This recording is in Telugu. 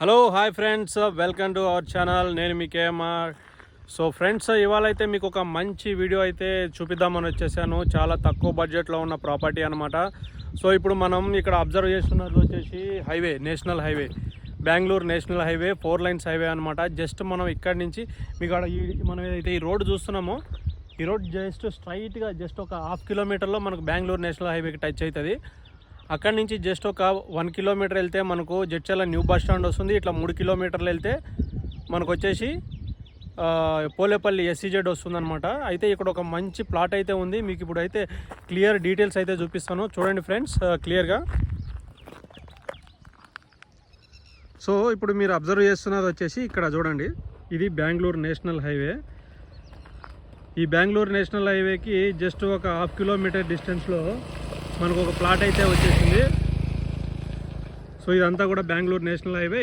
Hello hi friends, welcome to our channel. నేను మీ కేఎంఆర్. సో ఫ్రెండ్స్, ఇవాళ అయితే మీకు ఒక మంచి వీడియో అయితే చూపిద్దామని వచ్చేసాను. చాలా తక్కువ బడ్జెట్లో ఉన్న ప్రాపర్టీ అనమాట. సో ఇప్పుడు మనం ఇక్కడ అబ్జర్వ్ చేస్తున్నది వచ్చేసి highway, national highway, Bengaluru national highway, 4 lines highway అనమాట. జస్ట్ మనం ఇక్కడి నుంచి మీకు మనం ఏదైతే ఈ రోడ్ చూస్తున్నామో, ఈ రోడ్ జస్ట్ స్ట్రైట్గా జస్ట్ ఒక 1/2 కిలోమీటర్లో మనకు బెంగళూరు నేషనల్ హైవేకి టచ్ అవుతుంది. అక్కడి నుంచి జస్ట్ ఒక 1 కిలోమీటర్ వెళ్తే మనకు జడ్చర్ల న్యూ బస్ స్టాండ్ వస్తుంది. ఇట్లా 3 కిలోమీటర్లు వెళ్తే మనకు వచ్చేసి పోలేపల్లి SEZ వస్తుందన్నమాట. అయితే ఇక్కడ ఒక మంచి ప్లాట్ అయితే ఉంది. మీకు ఇప్పుడు అయితే క్లియర్ డీటెయిల్స్ అయితే చూపిస్తాను, చూడండి ఫ్రెండ్స్ క్లియర్గా. సో ఇప్పుడు మీరు అబ్జర్వ్ చేస్తున్నది వచ్చేసి ఇక్కడ చూడండి, ఇది బెంగళూరు నేషనల్ హైవే. ఈ బెంగళూరు నేషనల్ హైవేకి జస్ట్ ఒక 1/2 కిలోమీటర్ డిస్టెన్స్లో మనకు ఒక ప్లాట్ అయితే వచ్చేసింది. సో ఇదంతా కూడా బెంగళూరు నేషనల్ హైవే.